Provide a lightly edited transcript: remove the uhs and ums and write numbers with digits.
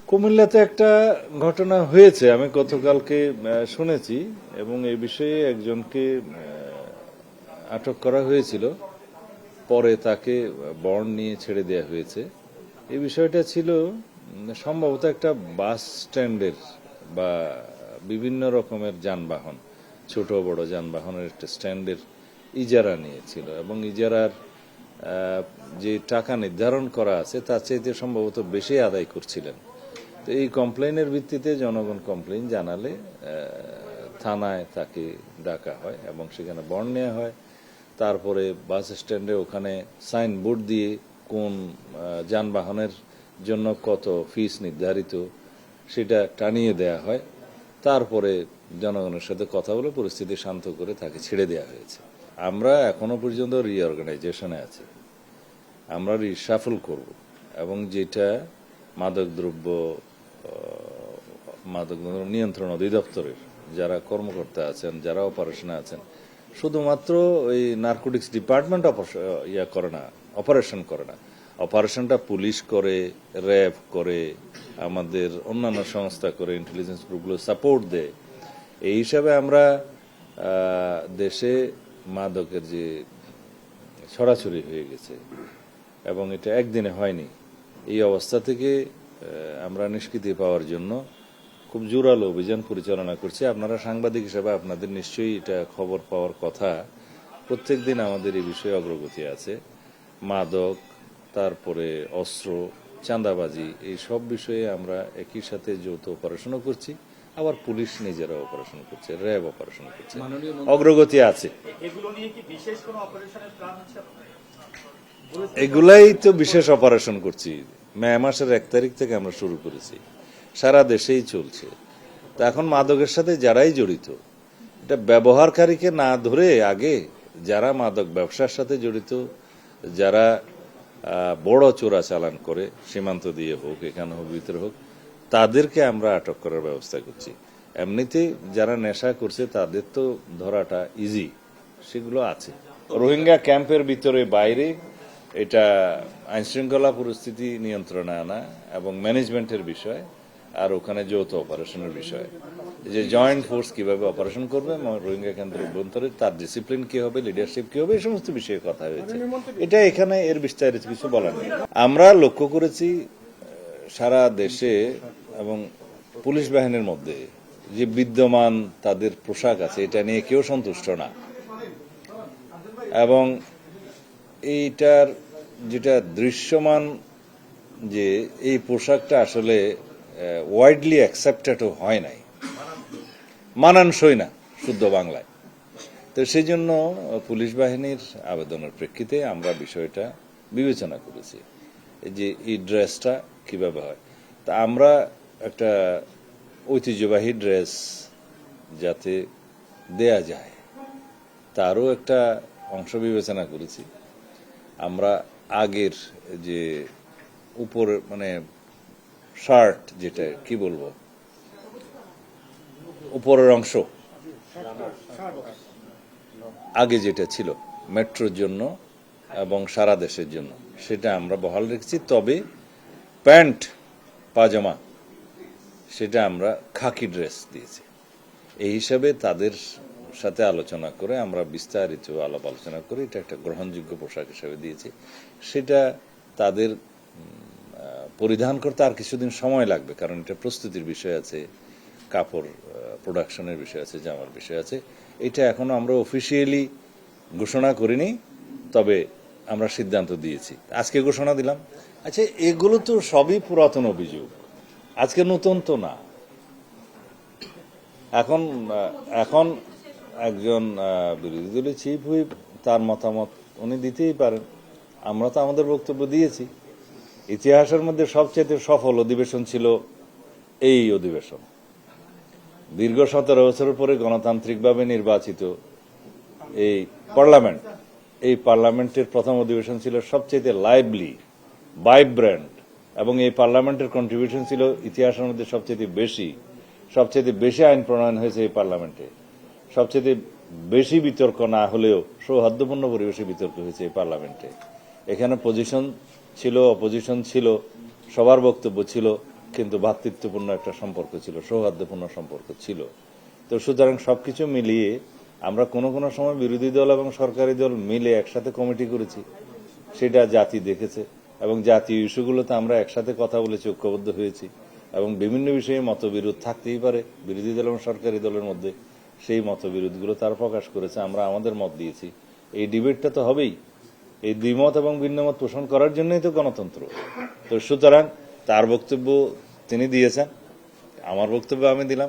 কুমিল্লাতে একটা ঘটনা হয়েছে, আমি গতকালকে শুনেছি, এবং এই বিষয়ে একজনকে আটক করা হয়েছিল, পরে তাকে বন্ড নিয়ে ছেড়ে দেওয়া হয়েছে। এই বিষয়টা ছিল সম্ভবত একটা বাস স্ট্যান্ডের বা বিভিন্ন রকমের যানবাহন, ছোট বড় যানবাহনের একটা স্ট্যান্ডের ইজারা নিয়েছিল, এবং ইজারার যে টাকা নির্ধারণ করা আছে তার চাইতে সম্ভবত বেশি আদায় করছিলেন। তো এই কমপ্লেনের ভিত্তিতে জনগণ কমপ্লেন জানালে থানায় তাকে ডাকা হয় এবং সেখানে বন্ড নেওয়া হয়। তারপরে বাস স্ট্যান্ডে ওখানে সাইনবোর্ড দিয়ে কোন যানবাহনের জন্য কত ফিস নির্ধারিত সেটা টানিয়ে দেয়া হয়। তারপরে জনগণের সাথে কথা বলে পরিস্থিতি শান্ত করে তাকে ছেড়ে দেওয়া হয়েছে। আমরা এখনো পর্যন্ত রিঅর্গানাইজেশনে আছি, আমরা রিসাফল করব, এবং যেটা মাদকদ্রব্য নিয়ন্ত্রণ অধিদপ্তরের যারা কর্মকর্তা আছেন, যারা অপারেশনে আছেন, শুধুমাত্র ওই নার্কোটিক্স ডিপার্টমেন্ট অপারেশন করে না, অপারেশনটা পুলিশ করে, র্যাব করে, আমাদের অন্যান্য সংস্থা করে, ইন্টেলিজেন্স গ্রুপগুলো সাপোর্ট দেয়। এই হিসাবে আমরা দেশে মাদকের যে ছড়াছড়ি হয়ে গেছে, এবং এটা একদিনে হয়নি, এই অবস্থা থেকে আমরা নিষ্কৃতি পাওয়ার জন্য খুব জোরালো অভিযান পরিচালনা করছি। আপনারা সাংবাদিক হিসেবে আপনাদের নিশ্চয়ই এটা খবর পাওয়ার কথা। প্রত্যেক দিন আমাদের এই বিষয়ে অগ্রগতি আছে। মাদক, তারপরে অস্ত্র, চাঁদাবাজি, এই সব বিষয়ে আমরা একই সাথে যৌথ অপারেশনও করছি, আবার পুলিশ নিজেরা অপারেশন করছে, র্যাব অপারেশন করছে, অগ্রগতি আছে। এগুলাই তো বিশেষ অপারেশন করছি। মে মাসের 1 তারিখ থেকে আমরা শুরু করেছি, সারা দেশেই চলছে। তো এখন মাদকের সাথে যারাই জড়িত, এটা ব্যবহারকারীকে না ধরে আগে যারা মাদক ব্যবসার সাথে জড়িত, যারা বড় চোরাচালান করে, সীমান্ত দিয়ে হোক, এখানে হোক, ভিতরে হোক, তাদেরকে আমরা আটক করার ব্যবস্থা করছি। এমনিতে যারা নেশা করছে তাদের তো ধরাটা ইজি, সেগুলো আছে। রোহিঙ্গা ক্যাম্পের ভিতরে বাইরে এটা আইনশৃঙ্খলা পরিস্থিতি নিয়ন্ত্রণে আনা এবং ম্যানেজমেন্টের বিষয়, আর ওখানে যৌথ অপারেশনের বিষয়, যে জয়েন্ট ফোর্স কিভাবে অপারেশন করবে, রোহিঙ্গা কেন্দ্র অভ্যন্তরে তার ডিসিপ্লিন কি হবে, লিডারশিপ কি হবে, এই সমস্ত বিষয়ে কথা হয়েছে। এটা এখানে এর বিস্তারিত কিছু বলার নেই। আমরা লক্ষ্য করেছি সারা দেশে এবং পুলিশ বাহিনীর মধ্যে যে বিদ্যমান তাদের পোশাক আছে, এটা নিয়ে কেউ সন্তুষ্ট না, এবং এইটার যেটা দৃশ্যমান যে এই পোশাকটা আসলে ওয়াইডলি অ্যাকসেপ্টেডও হয় নাই, মানানসই না শুদ্ধ বাংলায়। তো সেই জন্য পুলিশ বাহিনীর আবেদনের প্রেক্ষিতে আমরা বিষয়টা বিবেচনা করেছি যে এই ড্রেসটা কিভাবে হয়। তা আমরা একটা ঐতিহ্যবাহী ড্রেস যাতে দেয়া যায় তারও একটা অংশ বিবেচনা করেছি। আমরা আগের যে উপর মানে শার্ট, যেটা কি বলবো, উপরের অংশ আগে যেটা ছিল মেট্রোর জন্য এবং সারা দেশের জন্য, সেটা আমরা বহাল রেখেছি। তবে প্যান্ট পাজামা সেটা আমরা খাকি ড্রেস দিয়েছি। এই হিসাবে তাদের সাথে আলোচনা করে আমরা বিস্তারিত আলোচনা করে এটা একটা গ্রহণযোগ্য পোশাক হিসেবে দিয়েছি। সেটা তাদের পরিধান করতে আর কিছুদিন সময় লাগবে, কারণ এটা প্রস্তুতির বিষয় আছে, কাপড় প্রোডাকশনের বিষয় আছে, জামার বিষয় আছে। এটা এখনো আমরা অফিসিয়ালি ঘোষণা করিনি, তবে আমরা সিদ্ধান্ত দিয়েছি, আজকে ঘোষণা দিলাম। আচ্ছা, এগুলো তো সবই পুরাতন অভিযোগ, আজকে নতুন তো না। এখন একজন বিরোধী দলের চিফ হুইপ তার মতামত উনি দিতেই পারেন, আমরা তো আমাদের বক্তব্য দিয়েছি। ইতিহাসের মধ্যে সবচেয়ে সফল অধিবেশন ছিল এই অধিবেশন। দীর্ঘ 17 বছরের পরে গণতান্ত্রিকভাবে নির্বাচিত এই পার্লামেন্ট, এই পার্লামেন্টের প্রথম অধিবেশন ছিল সবচেয়ে লাইভলি, ভাইব্রেন্ট, এবং এই পার্লামেন্টের কন্ট্রিবিউশন ছিল ইতিহাসের মধ্যে সবচেয়ে বেশি আইন প্রণয়ন হয়েছে এই পার্লামেন্টে, সবচেয়ে বেশি বিতর্ক না হলেও সৌহার্দ্যপূর্ণ পরিবেশে বিতর্ক হয়েছে এই পার্লামেন্টে। এখানে পজিশন ছিল, অপোজিশন ছিল, সবার বক্তব্য ছিল, কিন্তু ভ্রাতৃত্বপূর্ণ একটা সম্পর্ক ছিল, সৌহার্দ্যপূর্ণ সম্পর্ক ছিল। তো সুতরাং সবকিছু মিলিয়ে আমরা কোনো কোনো সময় বিরোধী দল এবং সরকারি দল মিলে একসাথে কমিটি করেছি, সেটা জাতি দেখেছে এবং জাতীয় ইস্যুগুলোতে আমরা একসাথে কথা বলেছি, ঐক্যবদ্ধ হয়েছি এবং বিভিন্ন বিষয়ে মতবিরোধ থাকতেই পারে বিরোধী দল এবং সরকারি দলের মধ্যে, সেই মতবিরোধগুলো তারা প্রকাশ করেছে, আমরা আমাদের মত দিয়েছি। এই ডিবেটটা তো হবেই, এই দ্বিমত এবং ভিন্নমত পোষণ করার জন্যই তো গণতন্ত্র। তো সুতরাং তার বক্তব্য তিনি দিয়েছেন, আমার বক্তব্য আমি দিলাম।